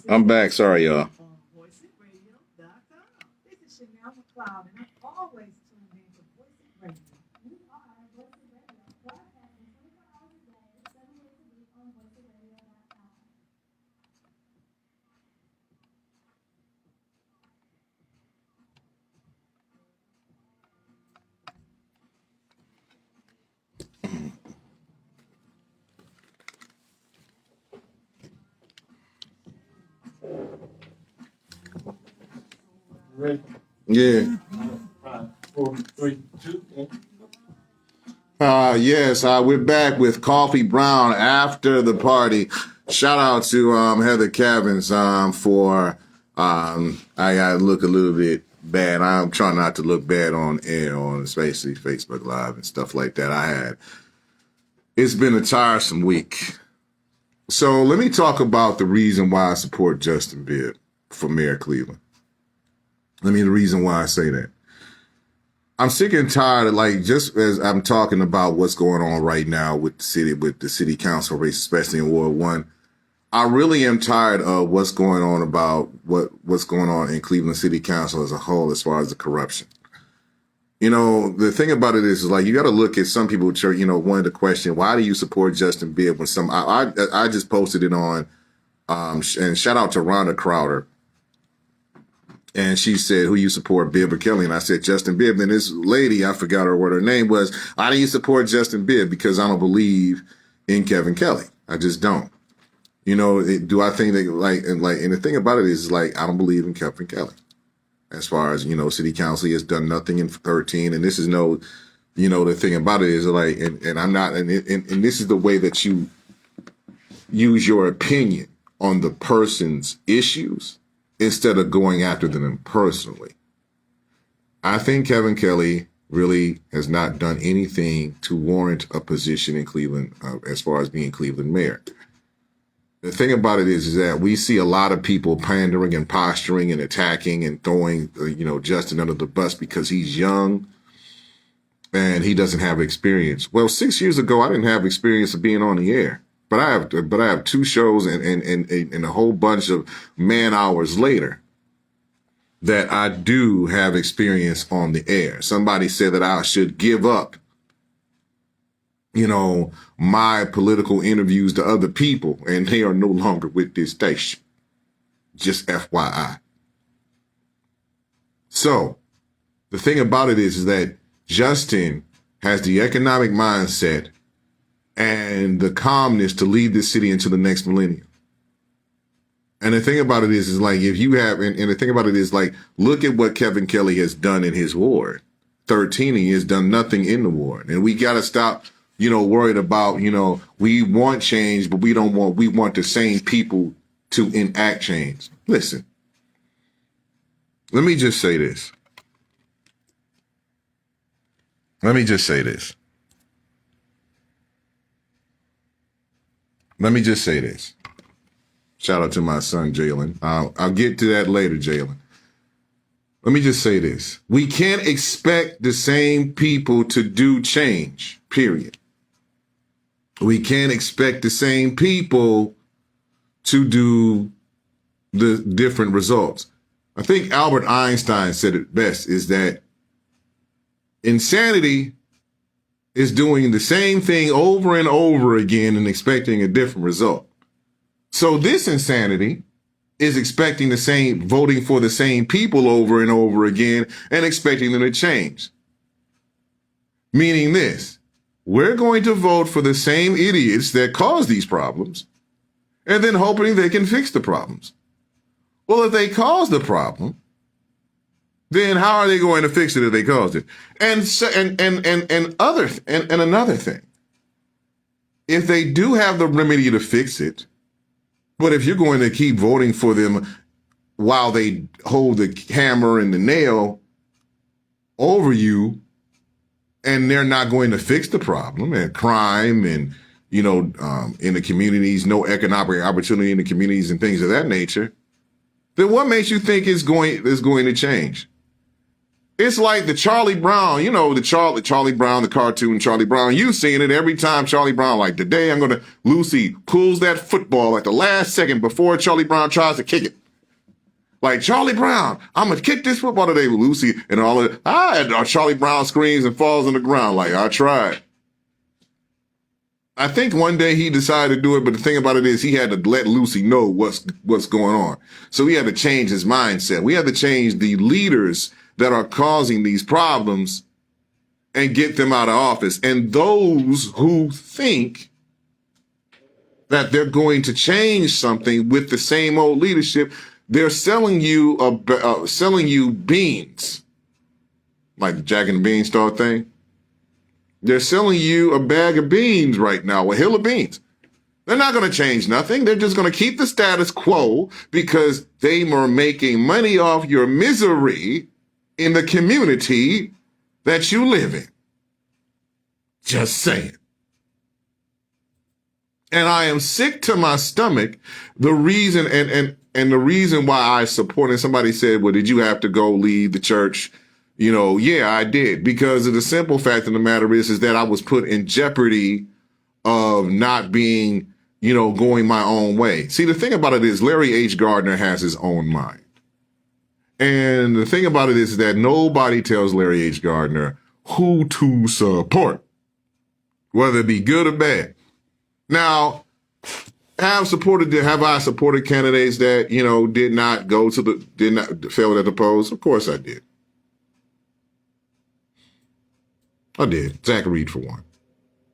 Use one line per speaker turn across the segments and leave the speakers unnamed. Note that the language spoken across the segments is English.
I'm back. Sorry, y'all. Yeah.
5, 4, 3, 2, 1.
Yes, we're back with Coffee Brown after the party. Shout out to Heather Cavins for I gotta look a little bit bad. I'm trying not to look bad on air, on especially Facebook Live and stuff like that. It's been a tiresome week. So let me talk about the reason why I support Justin Bibb for Mayor of Cleveland. The reason why I say that. I'm sick and tired of, like, just as I'm talking about what's going on right now with the city council race, especially in Ward 1. I really am tired of what's going on in Cleveland City Council as a whole, as far as the corruption. The thing about it is like, you got to look at some people, wanted to question, why do you support Justin Bibb when I just posted it on, and shout out to Rhonda Crowder. And she said, who you support, Bibb or Kelly? And I said, Justin Bibb. And this lady, I forgot what her name was. Why do you support Justin Bibb? Because I don't believe in Kevin Kelly. I just don't. Do I think that and the thing about it is like, I don't believe in Kevin Kelly. As far as, city council, he has done nothing in 13. And this is the thing about it is like, and I'm not, and this is the way that you use your opinion on the person's issues instead of going after them personally. I think Kevin Kelly really has not done anything to warrant a position in Cleveland as far as being Cleveland mayor. The thing about it is that we see a lot of people pandering and posturing and attacking and throwing, Justin under the bus because he's young and he doesn't have experience. Well, 6 years ago, I didn't have experience of being on the air. But I have 2 shows and a whole bunch of man hours later that I do have experience on the air. Somebody said that I should give up, my political interviews to other people, and they are no longer with this station. Just FYI. So the thing about it is that Justin has the economic mindset and the calmness to lead this city into the next millennium. And the thing about it is like, if you have, and the thing about it is like, look at what Kevin Kelly has done in his ward. 13, he has done nothing in the ward. And we got to stop, worried about, we want change, but we want the same people to enact change. Listen, let me just say this. Let me just say this. Shout out to my son, Jalen. I'll get to that later, Jalen. Let me just say this. We can't expect the same people to do change, period. We can't expect the same people to do the different results. I think Albert Einstein said it best, is that insanity is doing the same thing over and over again and expecting a different result. So this insanity is expecting voting for the same people over and over again and expecting them to change. Meaning this, we're going to vote for the same idiots that cause these problems and then hoping they can fix the problems. Well, if they cause the problem, then how are they going to fix it if they caused it? And another thing, if they do have the remedy to fix it, but if you're going to keep voting for them while they hold the hammer and the nail over you, and they're not going to fix the problem and crime and, in the communities, no economic opportunity in the communities and things of that nature, then what makes you think is going to change? It's like the Charlie Brown, the Charlie Brown, the cartoon Charlie Brown. You've seen it every time Charlie Brown, like today Lucy pulls that football at the last second before Charlie Brown tries to kick it. Like, Charlie Brown, I'm going to kick this football today with Lucy and all of it. Charlie Brown screams and falls on the ground like, I tried. I think one day he decided to do it, but the thing about it is he had to let Lucy know what's going on. So he had to change his mindset. We had to change the leaders that are causing these problems and get them out of office. And those who think that they're going to change something with the same old leadership, they're selling you beans, like the Jack and the Beanstalk thing. They're selling you a bag of beans right now, a hill of beans. They're not going to change nothing. They're just going to keep the status quo because they are making money off your misery in the community that you live in. Just saying. And I am sick to my stomach. The reason and the reason why I support, and somebody said, well, did you have to go leave the church? Yeah, I did, because of the simple fact of the matter is that I was put in jeopardy of not being, going my own way. See, the thing about it is Larry H. Gardner has his own mind. And the thing about it is that nobody tells Larry H. Gardner who to support, whether it be good or bad. Now, have I supported candidates that, did not fail at the polls? Of course I did. I did. Zach Reed, for one,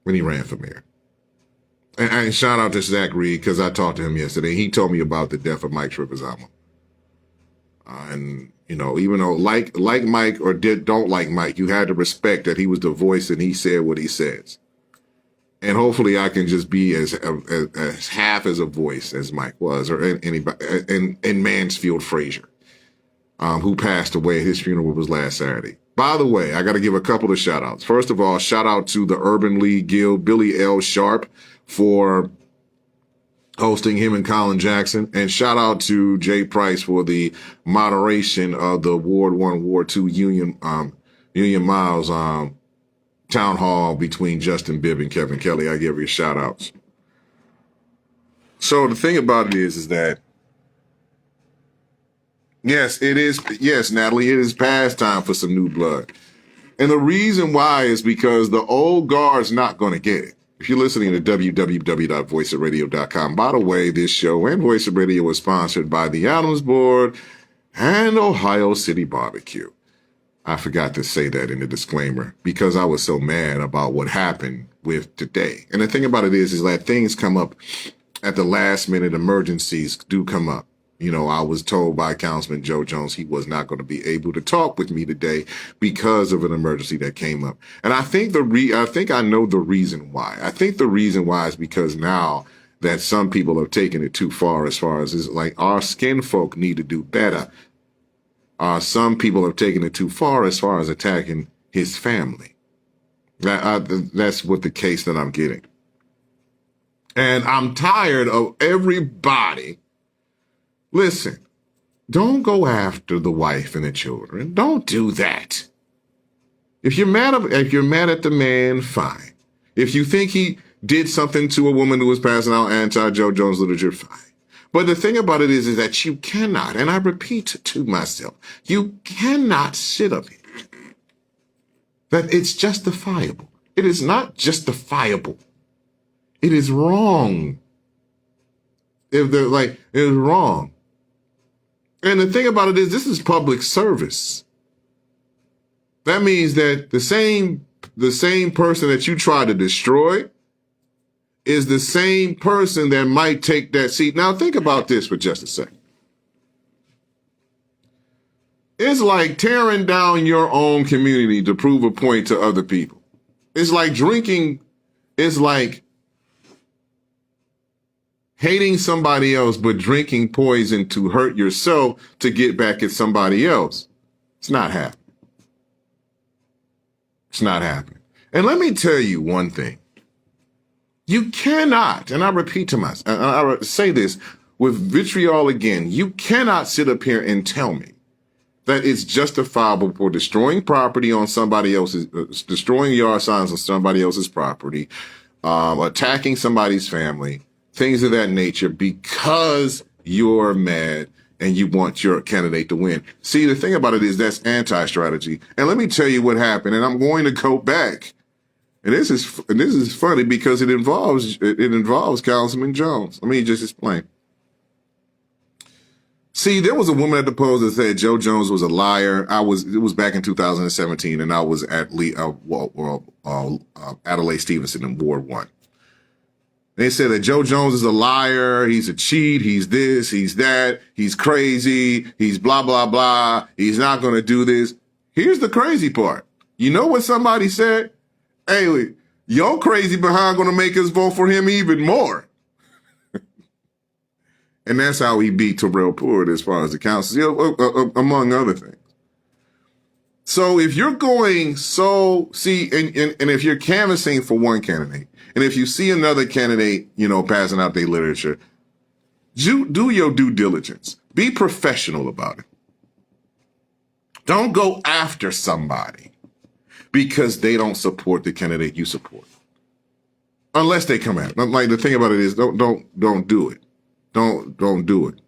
when he ran for mayor. And shout out to Zach Reed, because I talked to him yesterday. He told me about the death of Mike Tripazama. And, even though like Mike or don't like Mike, you had to respect that he was the voice and he said what he says. And hopefully I can just be as half as a voice as Mike was, or anybody, and Mansfield Frazier, who passed away. His funeral was last Saturday. By the way, I got to give a couple of shout outs. First of all, shout out to the Urban League Guild, Billy L. Sharp, for hosting him and Colin Jackson. And shout out to Jay Price for the moderation of the Ward 1, Ward 2 Union Miles town hall between Justin Bibb and Kevin Kelly. I give you shout outs. So the thing about it is that, yes, Natalie, it is past time for some new blood. And the reason why is because the old guard's not going to get it. If you're listening to www.voiceofradio.com, by the way, this show and Voice of Radio is sponsored by the Adams Board and Ohio City Barbecue. I forgot to say that in the disclaimer because I was so mad about what happened with today. And the thing about it is that things come up at the last minute. Emergencies do come up. I was told by Councilman Joe Jones he was not going to be able to talk with me today because of an emergency that came up. And I think I know the reason why. I think the reason why is because now that some people have taken it too far as is like our skin folk need to do better. Some people have taken it too far as attacking his family. That's what the case that I'm getting. And I'm tired of everybody. Listen, don't go after the wife and the children. Don't do that. If you're mad at the man, fine. If you think he did something to a woman who was passing out anti-Joe Jones literature, fine. But the thing about it is that you cannot, and I repeat to myself, you cannot sit up here. That it's justifiable. It is not justifiable. It is wrong. It is wrong. And the thing about it is this is public service. That means that the same person that you try to destroy is the same person that might take that seat. Now think about this for just a second. It's like tearing down your own community to prove a point to other people. It's like drinking. It's like hating somebody else, but drinking poison to hurt yourself to get back at somebody else. It's not happening. It's not happening. And let me tell you one thing. You cannot, and I repeat to myself, and I say this with vitriol again, you cannot sit up here and tell me that it's justifiable for destroying property on somebody else's, destroying yard signs on somebody else's property, attacking somebody's family, things of that nature, because you're mad and you want your candidate to win. See, the thing about it is that's anti-strategy. And let me tell you what happened. And I'm going to go back. And this is funny because it involves Councilman Jones. Let me just explain. See, there was a woman at the polls that said Joe Jones was a liar. It was back in 2017, and I was at Adelaide Stevenson in Ward 1. They said that Joe Jones is a liar. He's a cheat. He's this. He's that. He's crazy. He's blah, blah, blah. He's not going to do this. Here's the crazy part. You know what somebody said? Hey, your crazy behind going to make us vote for him even more. And that's how he beat Terrell Pruitt as far as the council, among other things. So if you're going, and if you're canvassing for one candidate, and if you see another candidate, passing out their literature, do your due diligence. Be professional about it. Don't go after somebody because they don't support the candidate you support. Unless they come at it. Like, the thing about it is don't do it. Don't do it.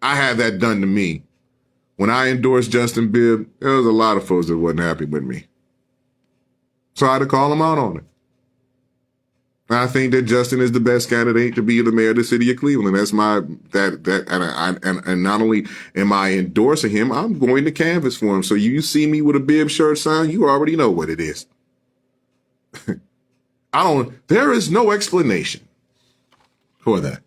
I had that done to me. When I endorsed Justin Bibb, there was a lot of folks that wasn't happy with me. So I had to call them out on it. I think that Justin is the best candidate to be the mayor of the city of Cleveland. That's and not only am I endorsing him, I'm going to canvass for him. So you see me with a Bibb shirt sign, you already know what it is. There is no explanation for that.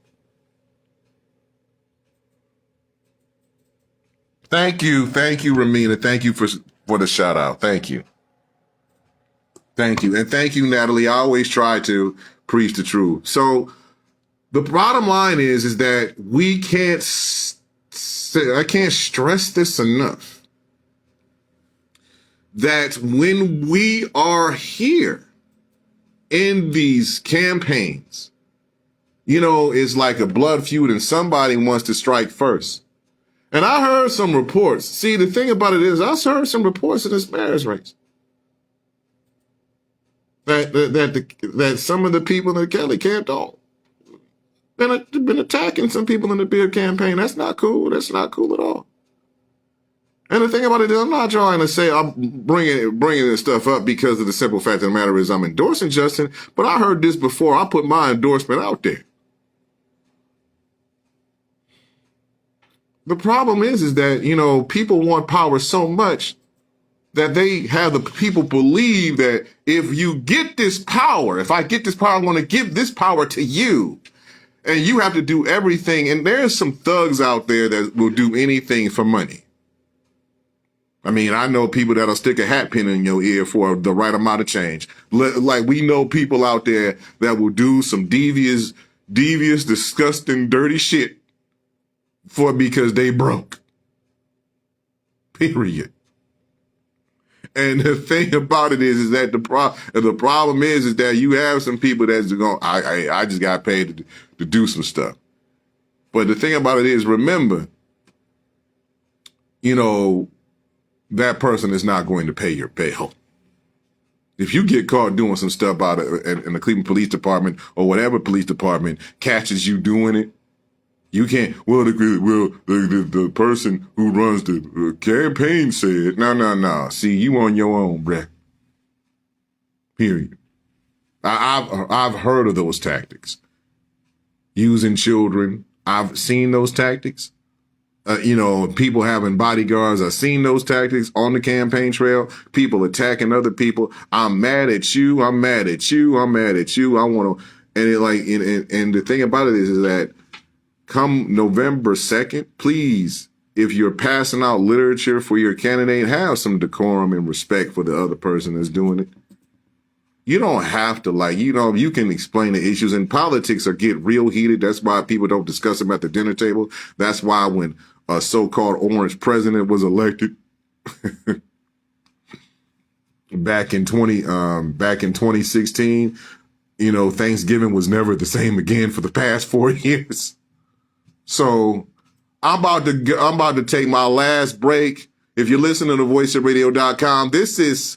Thank you, Ramina. Thank you for the shout out. Thank you. And thank you, Natalie. I always try to preach the truth. So the bottom line is that I can't stress this enough, that when we are here in these campaigns, it's like a blood feud and somebody wants to strike first. And I heard some reports. See, the thing about it is I heard some reports in this mayor's race that some of the people in the Kelly camp been attacking some people in the Bibb campaign. That's not cool. That's not cool at all. And the thing about it is I'm not trying to say I'm bringing this stuff up because of the simple fact of the matter is I'm endorsing Justin, but I heard this before. I put my endorsement out there. The problem is that, people want power so much that they have the people believe that if you get this power, if I get this power, I'm going to give this power to you. And you have to do everything. And there's some thugs out there that will do anything for money. I mean, I know people that'll stick a hat pin in your ear for the right amount of change. Like, we know people out there that will do some devious, disgusting, dirty shit because they broke. Period. And the thing about it is that the problem is that you have some people that's going, I just got paid to do some stuff. But the thing about it is, remember, that person is not going to pay your bail. If you get caught doing some stuff in the Cleveland Police Department or whatever police department catches you doing it, you can't, the person who runs the campaign said, no. See, you on your own, bruh. Period. I've heard of those tactics. Using children. I've seen those tactics. People having bodyguards. I've seen those tactics on the campaign trail. People attacking other people. I'm mad at you. I want to, and the thing about it is that come November 2nd, please, if you're passing out literature for your candidate, have some decorum and respect for the other person that's doing it. You don't have to you can explain the issues, and politics get real heated. That's why people don't discuss them at the dinner table. That's why when a so-called orange president was elected back in 2016, Thanksgiving was never the same again for the past 4 years. So I'm about to take my last break. If you're listening to voiceofradio.com, this is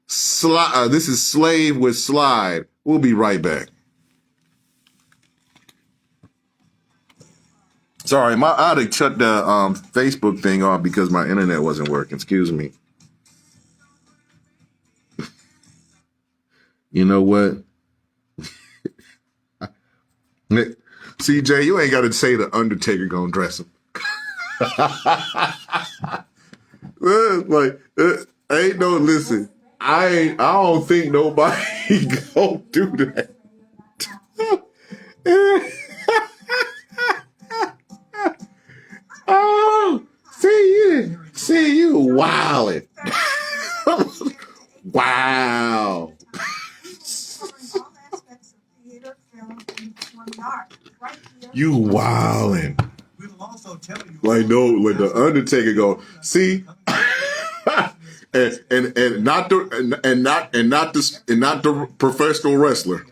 Slave with Slide. We'll be right back. Sorry, I had to shut the Facebook thing off because my internet wasn't working. Excuse me. You know what? CJ, you ain't got to say the Undertaker gonna dress him. Ain't no listen. I don't think nobody gonna do that. Oh, see you wildin'. Wow. You wildin'. Like the Undertaker go, see? and not the professional wrestler.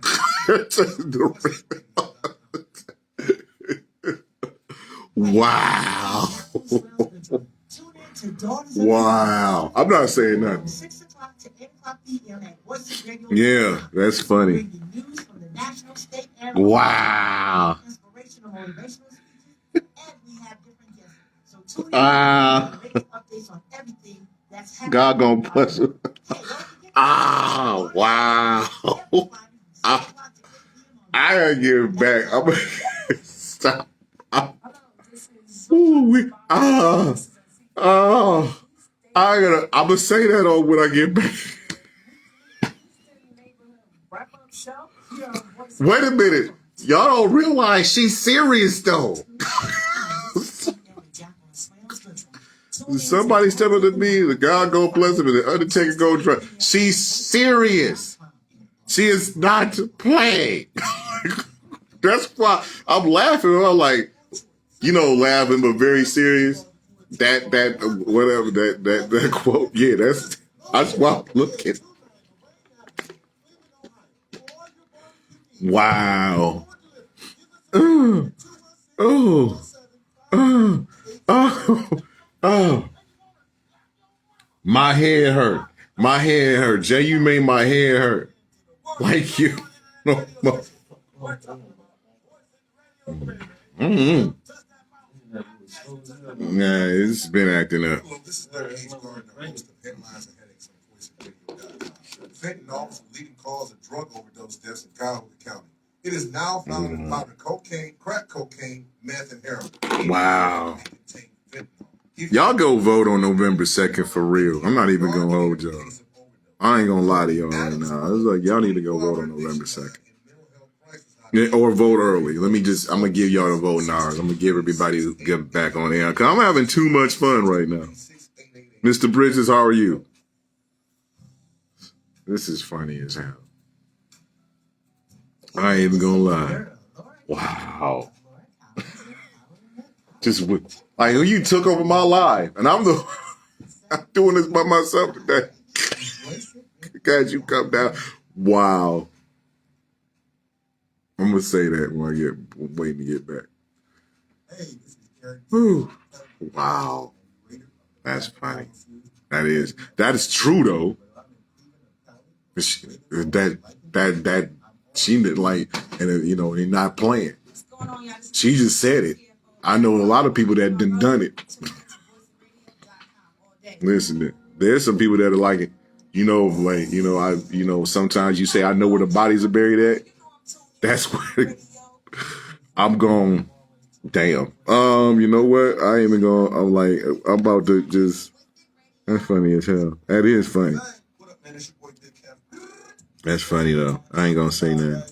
Wow. Wow. I'm not saying nothing. Yeah, that's funny. Wow. God gonna bless you. Wow. I gotta get back. I'm gonna stop. I'm gonna say that on when I get back. Wait a minute. Y'all don't realize she's serious though. Somebody step up to me, the God go bless him, and the Undertaker go try. She's serious. She is not playing. That's why I'm laughing. I'm like, laughing but very serious. That quote. Yeah, that's why I'm looking. Wow. Oh. My head hurt. Jay, you made my head hurt. Like you. Nah, it's been acting up. Fentanyl is the leading cause of drug overdose deaths in Cuyahoga County. It is now found in powder cocaine, crack cocaine, meth, and heroin. Wow. Y'all go vote on November 2nd for real. I'm not even going to hold y'all. I ain't going to lie to y'all right now. It's like y'all need to go vote on November 2nd. Yeah, or vote early. I'm going to give y'all the vote now. I'm going to give everybody to get back on air. Because I'm having too much fun right now. Mr. Bridges, how are you? This is funny as hell. I ain't even gonna lie. Wow. Just like you took over my life, and I'm doing this by myself today. Guys, you come down. Wow. I'm gonna say that when I get waiting to get back. Whew. Wow. That's funny. That is true though. That she like, and they're not playing. She just said it. I know a lot of people that done it. Listen, there's some people that are like it. Sometimes you say I know where the bodies are buried at. That's where I'm going. Damn. You know what? I ain't even going. I'm about to just. That's funny as hell. That is funny. That's funny though. I ain't gonna say nothing.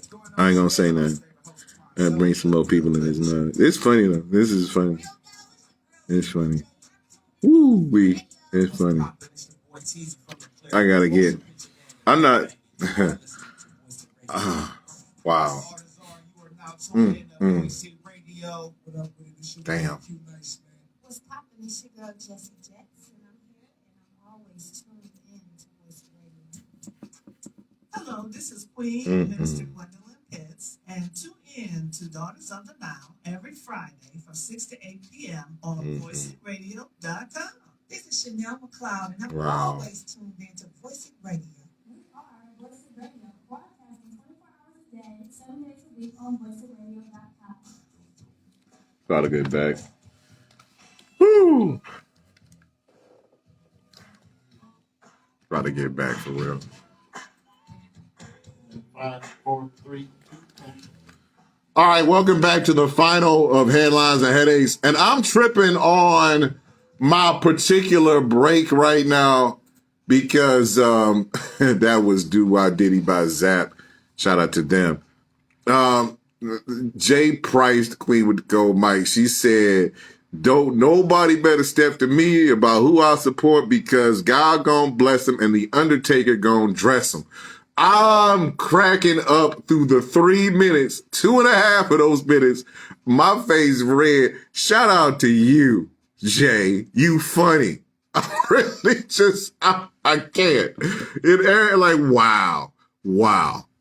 That brings some more people in this mud. It's funny though. This is funny. It's funny. Woo-wee. It's funny. I gotta get. I'm not. Wow. Damn. What's poppin'? It's your girl Jessie Jackson. I'm here, and I'm always tuned in to Voice Radio. Hello, this is Queen Minister Gwendolyn Pitts, and tune in to Daughters of the Nile every Friday from 6 to 8 p.m. on voiceradio.com.
This is Chanel McLeod, and I'm
Wow.
always tuned in to Voice It Radio.
We are Voice It Radio, broadcasting 24 hours a day, 7 days a week on voicearadio.com.
Try to get back. Woo! Try to get back for real.
5, 4, 3, 2, 1.
All right, welcome back to the final of Headlines and Headaches. And I'm tripping on my particular break right now because that was Do Why Diddy by Zap. Shout out to them. Jay Price, the Queen with the Gold Mic, she said, "Don't nobody better step to me about who I support because God gonna bless him and the Undertaker gonna dress him." I'm cracking up through the 3 minutes, 2.5 of those minutes. My face red. Shout out to you, Jay. You funny. I really just, I can't. It aired like, wow.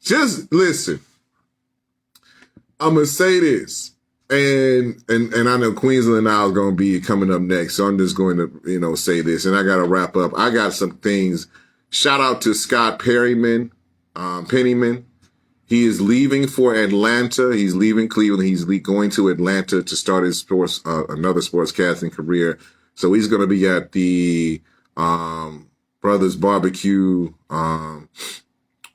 Just listen. I'm going to say this. And I know Queensland now is going to be coming up next. So I'm just going to, say this. And I got to wrap up. I got some things. Shout out to Scott Pennyman. He is leaving for Atlanta. He's leaving Cleveland. He's going to Atlanta to start his another sportscasting career. So he's going to be at the Brothers Barbecue over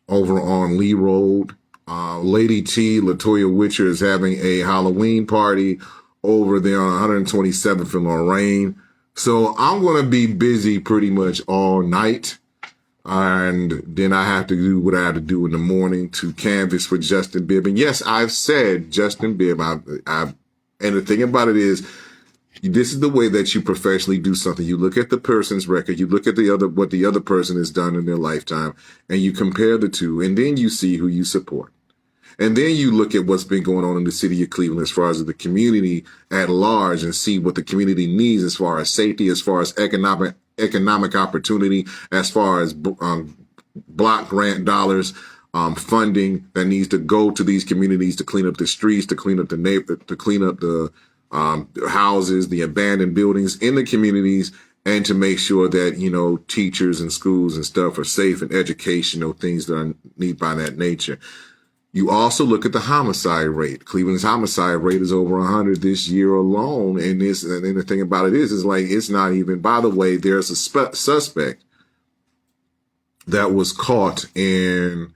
on Lee Road. Lady T, Latoya Witcher, is having a Halloween party over there on 127th in Lorraine. So I'm going to be busy pretty much all night. And then I have to do what I have to do in the morning to canvas for Justin Bibb. And yes, I've said Justin Bibb. And the thing about it is, this is the way that you professionally do something. You look at the person's record, you look at what the other person has done in their lifetime, and you compare the two, and then you see who you support. And then you look at what's been going on in the city of Cleveland as far as the community at large and see what the community needs as far as safety, as far as economic opportunity, as far as block grant dollars, funding that needs to go to these communities to clean up the streets, to clean up to clean up the houses, the abandoned buildings in the communities, and to make sure that, teachers and schools and stuff are safe and educational, things that are needed by that nature. You also look at the homicide rate. Cleveland's homicide rate is over 100 this year alone. And the thing about it is like, it's not even, by the way, there's a suspect that was caught in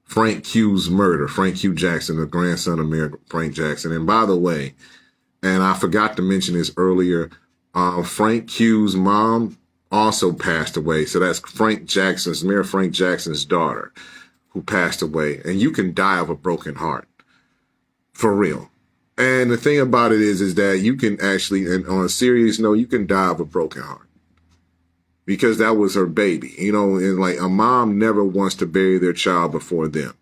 Frank Q's murder. Frank Q Jackson, the grandson of Mayor Frank Jackson. And by the way, and I forgot to mention this earlier, Frank Q's mom also passed away. So that's Mayor Frank Jackson's daughter, who passed away. And you can die of a broken heart, for real. And the thing about it is that you can actually, and on a serious note, you can die of a broken heart because that was her baby, and like a mom never wants to bury their child before them.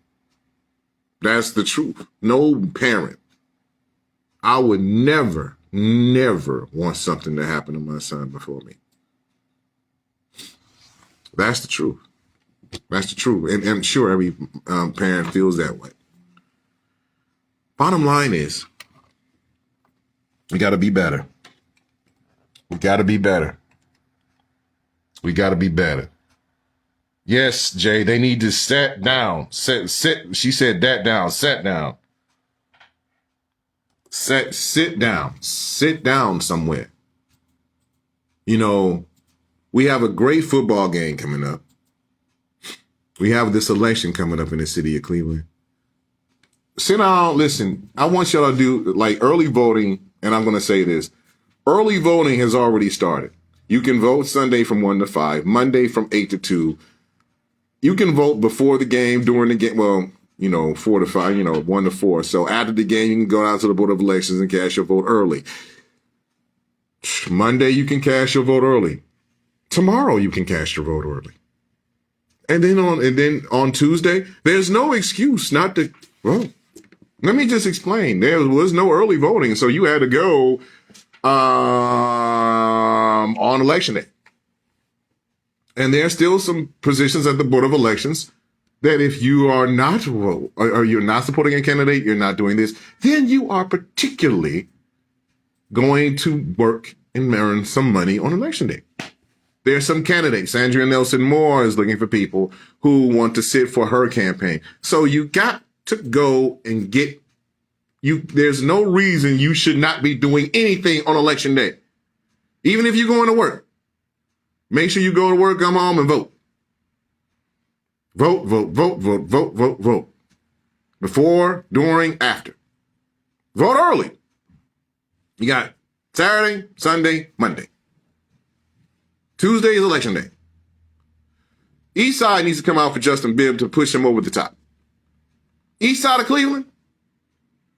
That's the truth. No parent. I would never want something to happen to my son before me. That's the truth. That's the truth. And I'm sure every parent feels that way. Bottom line is, we got to be better. We got to be better. We got to be better. Yes, Jay, they need to sit down. Sit. She said that down. Sit down. Sit down. Sit down somewhere. We have a great football game coming up. We have this election coming up in the city of Cleveland. Sit down. Listen, I want y'all to do like early voting. And I'm going to say this. Early voting has already started. You can vote Sunday from 1 to 5, Monday from 8 to 2. You can vote before the game, during the game. Well, 4 to 5, 1 to 4. So after the game, you can go out to the Board of Elections and cast your vote early. Monday, you can cast your vote early. Tomorrow, you can cast your vote early. And then on Tuesday, there's no excuse not to. Well, let me just explain. There was no early voting, so you had to go on election day. And there's still some positions at the Board of Elections that if you are not or you're not supporting a candidate, you're not doing this, then you are particularly going to work and earn some money on election day. There's some candidates. Andrea Nelson Moore is looking for people who want to sit for her campaign. So you got to go and get you. There's no reason you should not be doing anything on election day. Even if you're going to work, make sure you go to work, come home and vote. Vote, vote, vote, vote, vote, vote, vote. Before, during, after. Vote early. You got Saturday, Sunday, Monday. Tuesday is election day. East Side needs to come out for Justin Bibb to push him over the top. East Side of Cleveland,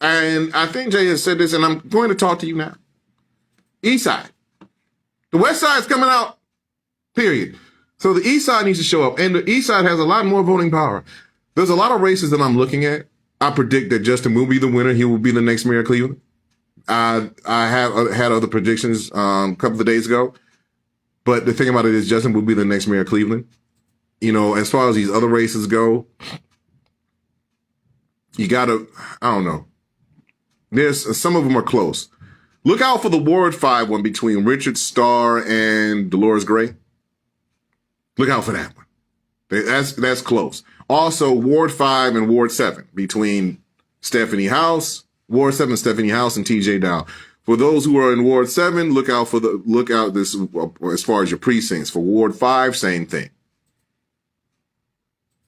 and I think Jay has said this, and I'm going to talk to you now. East Side. The West Side is coming out, period. So the East Side needs to show up, and the East Side has a lot more voting power. There's a lot of races that I'm looking at. I predict that Justin will be the winner. He will be the next mayor of Cleveland. I have had other predictions a couple of days ago. But the thing about it is Justin will be the next mayor of Cleveland. You know, as far as these other races go, you got to, I don't know. Some of them are close. Look out for the Ward 5 one between Richard Starr and Dolores Gray. Look out for that one. That's close. Also, Ward 5 and Ward 7 between Stephanie House, Ward 7, Stephanie House, and TJ Dow. For those who are in Ward 7, look out this as far as your precincts. For Ward 5, same thing.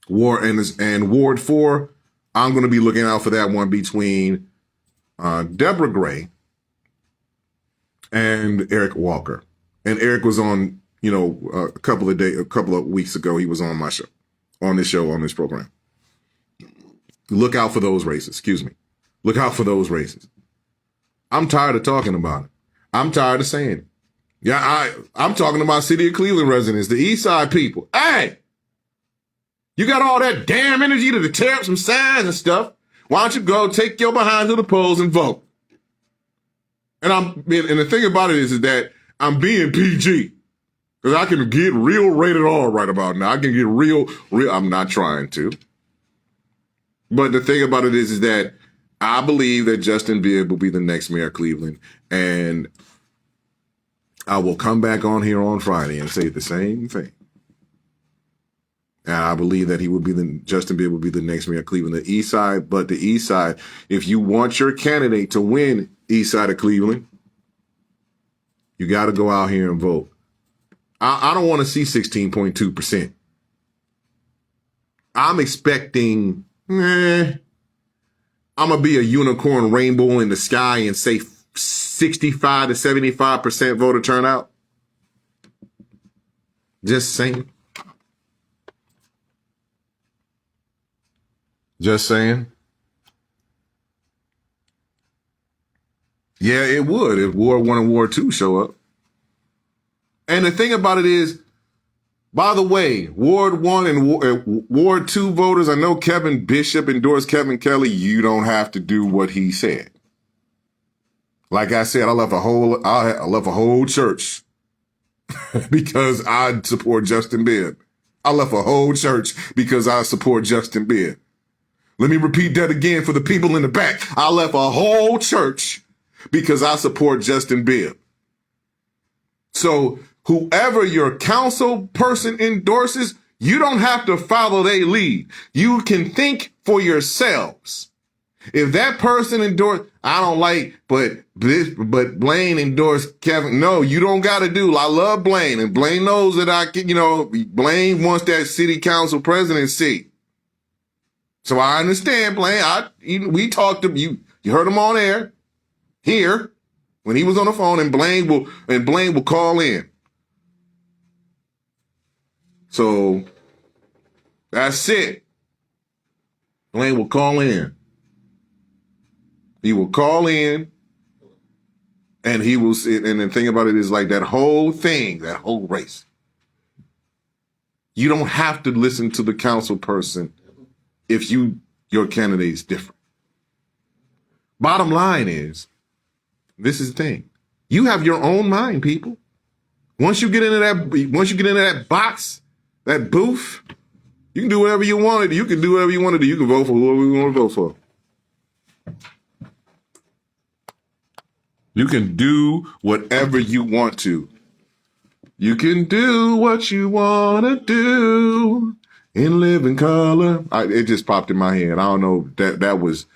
And Ward 4, I'm going to be looking out for that one between Deborah Gray and Eric Walker. And Eric was on, a couple of weeks ago, he was on my show, on this program. Look out for those races. Excuse me. Look out for those races. I'm tired of talking about it. I'm tired of saying it. Yeah, I'm talking to my city of Cleveland residents, the East Side people. Hey, you got all that damn energy to tear up some signs and stuff. Why don't you go take your behind to the polls and vote? And the thing about it is that I'm being PG. Because I can get real rated R right about now. I can get real. I'm not trying to. But the thing about it is that I believe that Justin Bibb will be the next mayor of Cleveland. And I will come back on here on Friday and say the same thing. And I believe that Justin Bibb will be the next mayor of Cleveland. The East Side, but the East Side, if you want your candidate to win East Side of Cleveland, you got to go out here and vote. I don't want to see 16.2%. I'm expecting, I'm going to be a unicorn rainbow in the sky and say 65 to 75% voter turnout. Just saying. Just saying. Yeah, it would if Ward 1 and Ward 2 show up. And the thing about it is, by the way, Ward 1 and Ward 2 voters, I know Kevin Bishop endorsed Kevin Kelly. You don't have to do what he said. Like I said, I left a whole church because I support Justin Bibb. I left a whole church because I support Justin Bibb. Let me repeat that again for the people in the back. I left a whole church because I support Justin Bibb. So whoever your council person endorses, you don't have to follow their lead. You can think for yourselves. If that person endorsed, I don't like, but Blaine endorsed Kevin. No, you don't got to do. I love Blaine, and Blaine knows that Blaine wants that city council presidency. So I understand, Blaine. We talked to you. You heard him on air here when he was on the phone, and Blaine will call in. So that's it. Blaine will call in. He will call in, and he will sit. And the thing about it is, like, that whole race. You don't have to listen to the council person if your candidate is different. Bottom line is, this is the thing. You have your own mind, people. Once you get into that box, that booth, you can do whatever you want to do. You can do whatever you want to do. You can vote for whoever you want to vote for. You can do whatever you want to. You can do what you want to do in living color. It just popped in my head. I don't know. That was,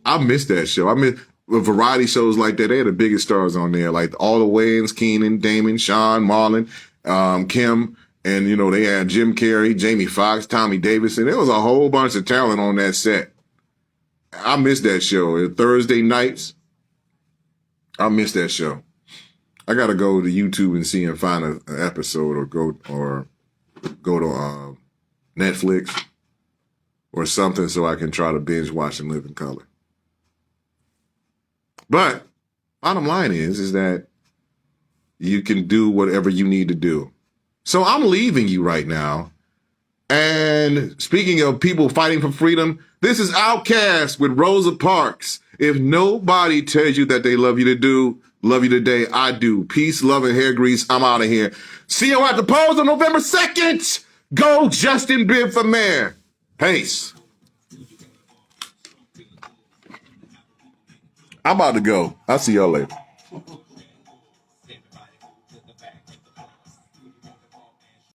I missed that show. I miss variety shows like that. They had the biggest stars on there, like all the Wayans, Keenan, Damon, Sean, Marlon, Kim, and, you know, they had Jim Carrey, Jamie Foxx, Tommy Davidson. There was a whole bunch of talent on that set. I missed that show. Thursday nights, I missed that show. I gotta go to YouTube and see and find an episode, or go to Netflix or something, so I can try to binge watch and live in color. But bottom line is that you can do whatever you need to do. So I'm leaving you right now. And speaking of people fighting for freedom, this is Outkast with Rosa Parks. If nobody tells you that they love you today, I do. Peace, love, and hair grease. I'm out of here. See you at the polls on November 2nd. Go Justin Bibb for mayor. Peace. I'm about to go. I'll see y'all later.